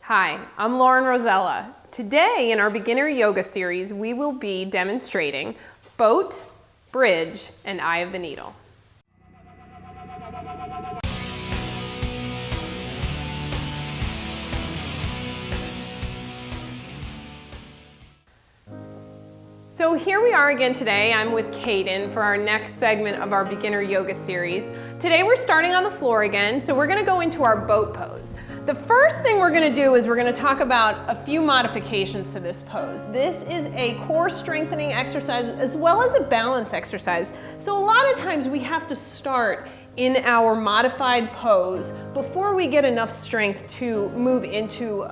Hi, I'm Lauren Rosella. Today in our beginner yoga series, we will be demonstrating boat, bridge, and eye of the needle. So here we are again today. I'm with Kadyn for our next segment of our beginner yoga series. Today we're starting on the floor again, so we're going to go into our boat pose. The first thing we're going to do is we're going to talk about a few modifications to this pose. This is a core strengthening exercise as well as a balance exercise. So a lot of times we have to start in our modified pose before we get enough strength to move into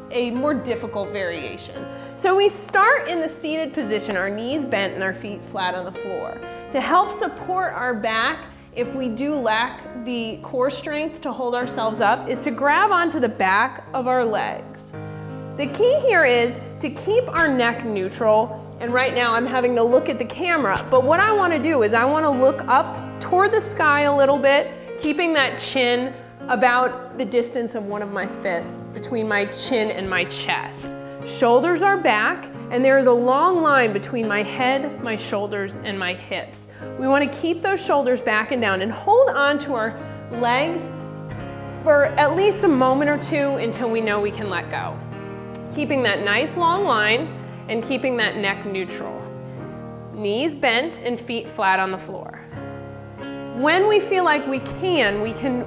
a more difficult variation. So we start in the seated position, our knees bent and our feet flat on the floor. To help support our back, if we do lack the core strength to hold ourselves up, is to grab onto the back of our legs. The key here is to keep our neck neutral, and right now I'm having to look at the camera, but what I want to do is I want to look up toward the sky a little bit, keeping that chin about the distance of one of my fists between my chin and my chest. Shoulders are back, and there is a long line between my head, my shoulders, and my hips. We want to keep those shoulders back and down and hold on to our legs for at least a moment or two until we know we can let go. Keeping that nice long line and keeping that neck neutral. Knees bent and feet flat on the floor. When we feel like we can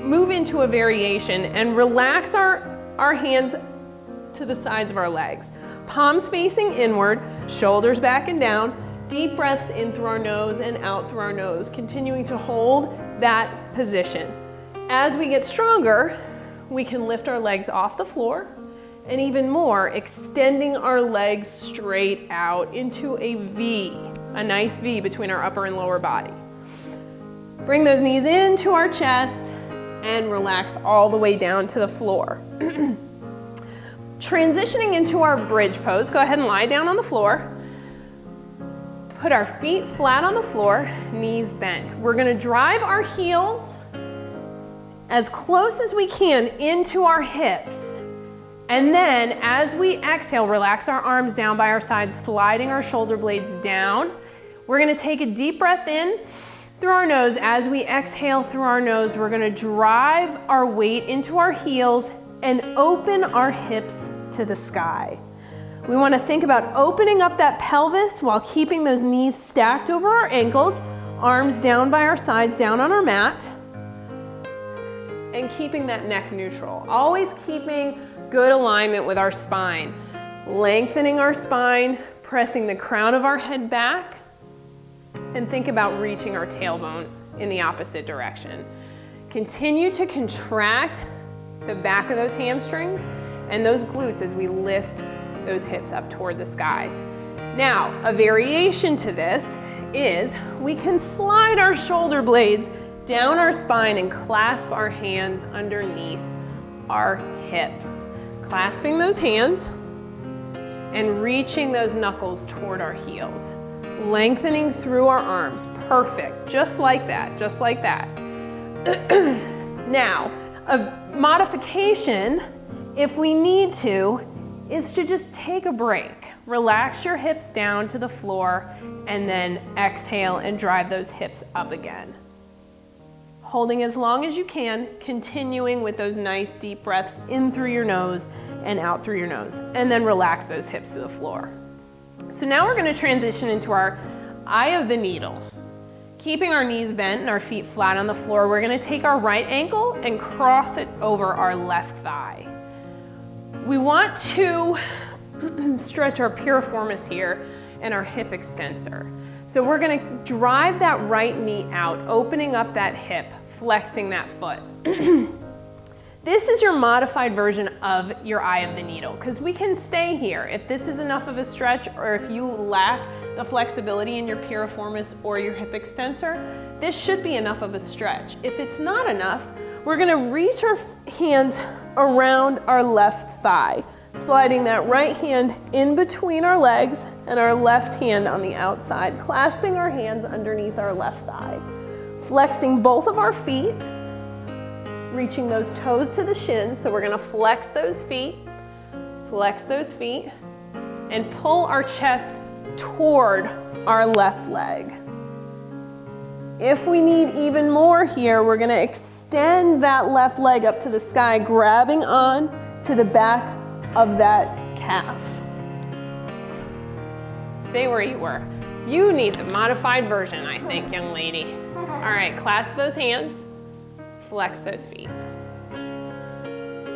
move into a variation and relax our hands to the sides of our legs. Palms facing inward, shoulders back and down, deep breaths in through our nose and out through our nose, continuing to hold that position. As we get stronger, we can lift our legs off the floor, and even more, extending our legs straight out into a V, a nice V between our upper and lower body. Bring those knees into our chest and relax all the way down to the floor. Transitioning into our bridge pose, go ahead and lie down on the floor. Put our feet flat on the floor, knees bent. We're going to drive our heels as close as we can into our hips. And then as we exhale, relax our arms down by our sides, sliding our shoulder blades down. We're going to take a deep breath in through our nose. As we exhale through our nose, we're going to drive our weight into our heels and open our hips to the sky. We want to think about opening up that pelvis while keeping those knees stacked over our ankles, arms down by our sides, down on our mat, and keeping that neck neutral. Always keeping good alignment with our spine. Lengthening our spine, pressing the crown of our head back, and think about reaching our tailbone in the opposite direction. Continue to contract the back of those hamstrings and those glutes as we lift those hips up toward the sky. Now, a variation to this is we can slide our shoulder blades down our spine and clasp our hands underneath our hips. Clasping those hands and reaching those knuckles toward our heels. Lengthening through our arms. Perfect. Just like that. Just like that. Now, a modification, if we need to, is to just take a break. Relax your hips down to the floor and then exhale and drive those hips up again. Holding as long as you can, continuing with those nice deep breaths in through your nose and out through your nose, and then relax those hips to the floor. So now we're going to transition into our eye of the needle. Keeping our knees bent and our feet flat on the floor, we're going to take our right ankle and cross it over our left thigh. We want to stretch our piriformis here and our hip extensor. So we're going to drive that right knee out, opening up that hip, flexing that foot. This is your modified version of your eye of the needle, because we can stay here. If this is enough of a stretch, or if you lack the flexibility in your piriformis or your hip extensor, this should be enough of a stretch. If it's not enough, we're going to reach our hands around our left thigh, sliding that right hand in between our legs and our left hand on the outside, clasping our hands underneath our left thigh, flexing both of our feet, reaching those toes to the shins. So we're gonna flex those feet, and pull our chest toward our left leg. If we need even more here, we're gonna extend that left leg up to the sky, grabbing on to the back of that calf. Stay where you were. You need the modified version, I think, young lady. All right, clasp those hands, flex those feet.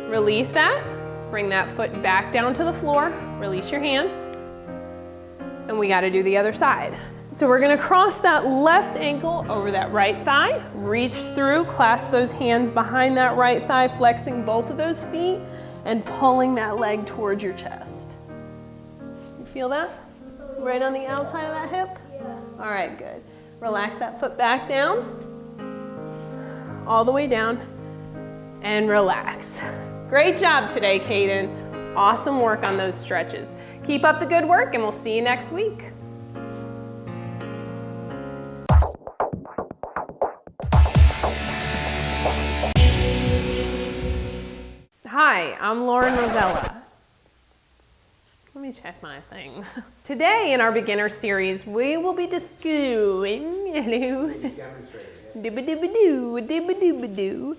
Release that, bring that foot back down to the floor, release your hands, and we gotta do the other side. So we're gonna cross that left ankle over that right thigh, reach through, clasp those hands behind that right thigh, flexing both of those feet, and pulling that leg towards your chest. You feel that? Right on the outside of that hip? Yeah. All right, good. Relax that foot back down, all the way down, and relax. Great job today, Kadyn. Awesome work on those stretches. Keep up the good work, and we'll see you next week. Hi, I'm Lauren Rosella. Let me check my thing. Today in our beginner series, we will be discussing, hello, dibba-dibba-doo, dibba-dibba-doo.